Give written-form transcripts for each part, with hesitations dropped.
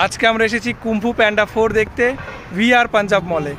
আজকে আমরা এসেছি কুম্ফু প্যান্ডা 4 দেখতে ভিআর পাঞ্জাব মলে।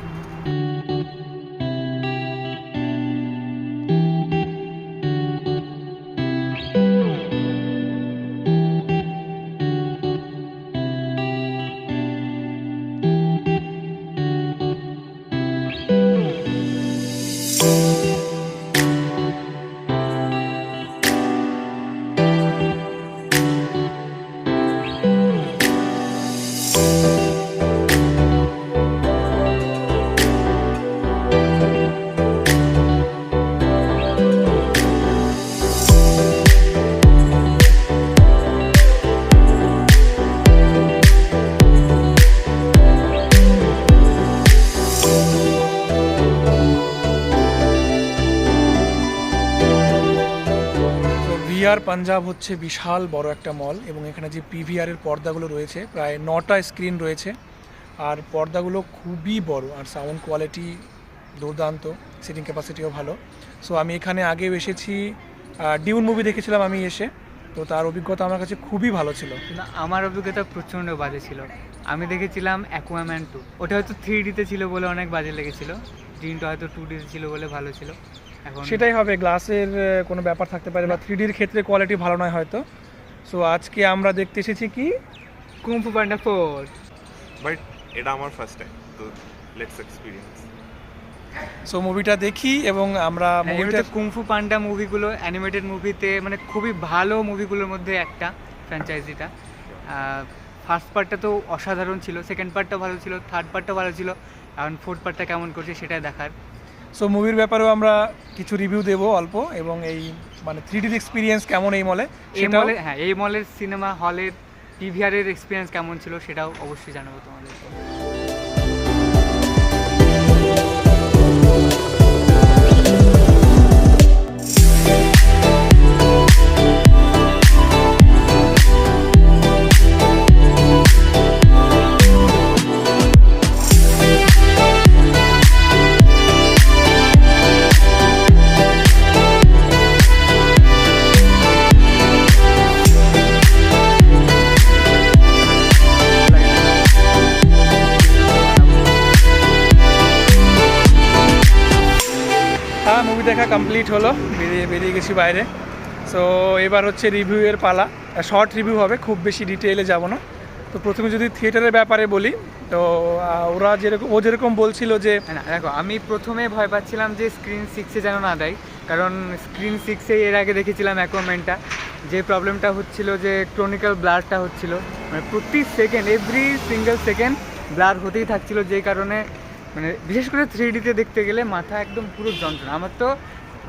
ভিআর পাঞ্জাব হচ্ছে বিশাল বড় একটা মল এবং এখানে যে পিভিআর এর পর্দাগুলো রয়েছে প্রায় 9টা স্ক্রিন রয়েছে আর পর্দাগুলো খুবই বড় আর সাউন্ড কোয়ালিটি দুর্দান্ত, সিটিং ক্যাপাসিটিও ভালো। সো আমি এখানে আগেও এসেছি, ডিউন মুভি দেখেছিলাম আমি এসে, তো তার অভিজ্ঞতা আমার কাছে খুবই ভালো ছিল। না, আমার অভিজ্ঞতা প্রচণ্ড বাজে ছিল। আমি দেখেছিলাম অ্যাকুয়াম্যান 2, ওটা হয়তো 3Dতে ছিল বলে অনেক বাজে লেগেছিল, ডিনটা হয়তো 2Dতে ছিল বলে ভালো ছিল। এখন সেটাই হবে, গ্লাসের কোনো ব্যাপার থাকতে পারে বা 3Dর ক্ষেত্রে কোয়ালিটি ভালো নয় হয়তো। সো আজকে আমরা দেখতে এসেছি কি কুম্ফু পান্ডা 4, বাট এটা আমার ফার্স্ট টাইম, তো লেটস এক্সপেরিয়েন্স। সো মুভিটা দেখি এবং আমরা মুভিটা কুম্ফু পান্ডা মুভিগুলো অ্যানিমেটেড মুভিতে মানে খুবই ভালো মুভিগুলোর মধ্যে একটা ফ্র্যাঞ্চাইজিটা। ফার্স্ট পার্টটা তো অসাধারণ ছিল, সেকেন্ড পার্টটা ভালো ছিল, থার্ড পার্টটা ভালো ছিল, এখন ফোর্থ পার্টটা কেমন করছে সেটাই দেখার। সো মুভির ব্যাপারেও আমরা কিছু রিভিউ দেবো অল্প, এবং এই মানে 3Dর এক্সপিরিয়েন্স কেমন এই মলে সেটাও, হ্যাঁ এই মলের সিনেমা হলের পিভিআরের এক্সপিরিয়েন্স কেমন ছিল সেটাও অবশ্যই জানাবো তোমাদের। মুভি দেখা কমপ্লিট হলো, বেরিয়ে গেছি বাইরে। সো এবার হচ্ছে রিভিউয়ের পালা, শর্ট রিভিউ হবে, খুব বেশি ডিটেইলে যাব না। তো প্রথমে যদি থিয়েটারের ব্যাপারে বলি, তো ও যেরকম বলছিল যে না দেখো, আমি প্রথমে ভয় পাচ্ছিলাম যে স্ক্রিন 6-এ যেন না দেয়, কারণ স্ক্রিন 6-এ এর আগে দেখেছিলাম অ্যাকুয়াম্যানটা, যে প্রবলেমটা হচ্ছিল যে ক্রনিক্যাল ব্লারটা হচ্ছিল, মানে প্রতি second every single second blur হতেই থাকছিল, যেই কারণে মানে বিশেষ করে 3Dতে দেখতে গেলে মাথা একদম পুরো যন্ত্রণা। আমার তো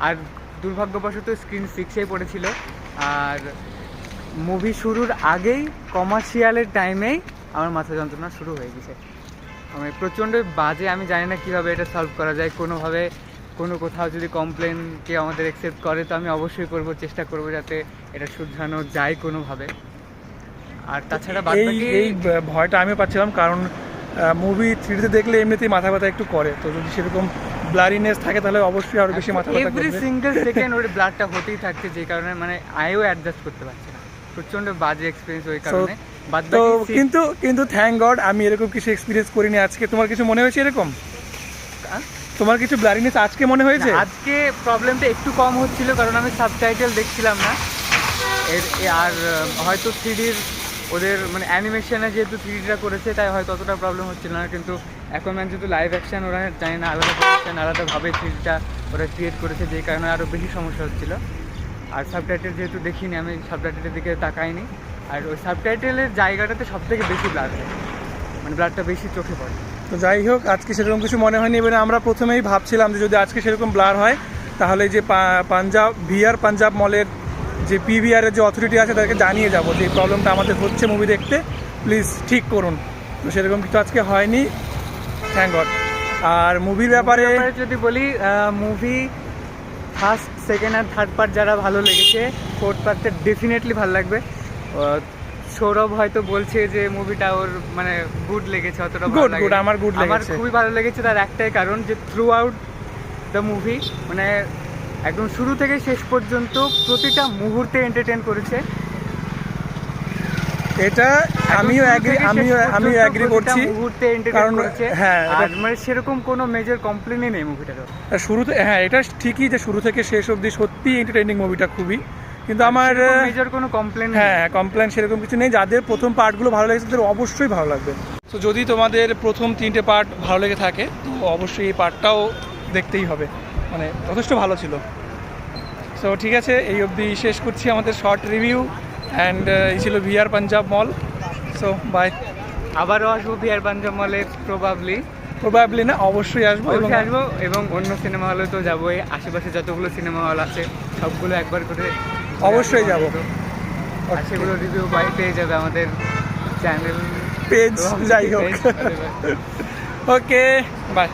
আর দুর্ভাগ্যবশত স্ক্রিন 6-এ পড়েছিল, আর মুভি শুরুর আগেই কমার্শিয়ালের টাইমেই আমার মাথা যন্ত্রণা শুরু হয়ে গেছে। আমি প্রচণ্ড বাজে, আমি জানি না কীভাবে এটা সলভ করা যায়, কোনোভাবে কোথাও যদি কমপ্লেনকে আমাদের অ্যাকসেপ্ট করে তো আমি অবশ্যই চেষ্টা করব যাতে এটা শুধরানো যায় কোনোভাবে। আর তাছাড়া এই ভয়টা আমিও পাচ্ছিলাম, কারণ মুভি 3Dতে দেখলে এমনিতেই মাথা ব্যথা একটু করে, তো যদি সেরকম ব্লারিনেস থাকে তাহলে অবশ্যই আরো বেশি মাথা ব্যথা করবে। এভরি সিঙ্গেল সেকেন্ড ওর ব্লাডটা হতেই থাকছে, যে কারণে মানে আইও অ্যাডজাস্ট করতে পারছি না, প্রচণ্ড বাজে এক্সপিরিয়েন্স ওই কারণে। তো কিন্তু থ্যাঙ্ক গড আমি এরকম কিছু এক্সপিরিয়েন্স করিনি আজকে। তোমার কিছু মনে হয়েছে এরকম? তোমার কিছু ব্লারিনেস আজকে মনে হয়েছে? আজকে প্রবলেমটা একটু কম হচ্ছিল, কারণ আমি সাবটাইটেল দেখছিলাম না, আর হয়তো 3Dর ওদের মানে অ্যানিমেশনে যেহেতু 3Dটা করেছে তাই হয়তো অতটা প্রবলেম হচ্ছিল না, কিন্তু অ্যাকুয়াম্যান যেহেতু লাইভ অ্যাকশন, ওরা জানি না আলাদা প্রোডাকশন আলাদাভাবে 3Dটা ওরা ক্রিয়েট করেছে, যেই কারণে আরও বেশি সমস্যা হচ্ছিলো। আর সাবটাইটেল যেহেতু দেখিনি, আমি সাবটাইটেলের দিকে তাকাইনি, আর ওই সাবটাইটেলের জায়গাটাতে সবথেকে বেশি ব্লাড হয়, মানে ব্লাডটা বেশি চোখে পড়ে। তো যাই হোক, আজকে সেরকম কিছু মনে হয়নি। এবারে আমরা প্রথমেই ভাবছিলাম যে যদি আজকে সেরকম ব্লার হয় তাহলে যে ভিআর পাঞ্জাব মলের যে পিভিআরের যে অথরিটি আছে তাদেরকে জানিয়ে যাব যে এই প্রবলেমটা আমাদের হচ্ছে মুভি দেখতে, প্লিজ ঠিক করুন। তো সেরকম কিছু আজকে হয়নি, থ্যাঙ্ক গড। আর মুভির ব্যাপারে যদি বলি, মুভি ফার্স্ট, সেকেন্ড আর থার্ড পার্ট যারা ভালো লেগেছে, ফোর্থ পার্টটা ডেফিনেটলি ভালো লাগবে। সৌরভ হয়তো বলছে যে মুভিটা ওর মানে গুড লেগেছে, অতটা ভালো লাগে। আমার খুবই ভালো লেগেছে, তার একটাই কারণ যে থ্রু আউট দ্য মুভি মানে একদম শুরু থেকে শেষ পর্যন্ত প্রতিটা মুহূর্তে এন্টারটেইন করেছে। এটা আমিও অ্যাগ্রি করছি মুহূর্তে এন্টারটেইন কারণ করেছে। হ্যাঁ আর মানে সেরকম কোনো মেজর কমপ্লেনই নেই মুভিটার। শুরুতে হ্যাঁ এটা ঠিকই যে শুরু থেকে শেষ অবধি সত্যি এন্টারটেইনিং মুভিটা খুবই, কিন্তু আমার মেজর কোনো কমপ্লেন হ্যাঁ কমপ্লেন সেরকম কিছু নেই। যাদের প্রথম পার্টগুলো ভালো লেগেছে তাদের অবশ্যই ভালো লাগবে। তো যদি তোমাদের প্রথম 3টে পার্ট ভালো লেগে থাকে তো অবশ্যই এই পার্টটাও দেখতেই হবে, মানে যথেষ্ট ভালো ছিল। সো ঠিক আছে, এই অবধি শেষ করছি আমাদের শর্ট রিভিউ অ্যান্ড এই ছিল VR Punjab mall. So bye. আবারও আসবো বিহার পাঞ্জাব মলে প্রবাবলি না, অবশ্যই আসবো এবং আসবো এবং অন্য সিনেমা হলে তো যাবোই। আশেপাশে যতগুলো সিনেমা হল আছে সবগুলো একবার করে অবশ্যই যাবো। আর সেগুলো রিভিউ পেয়ে যাবে আমাদের চ্যানেল পেজ যাই হোক। Okay bye.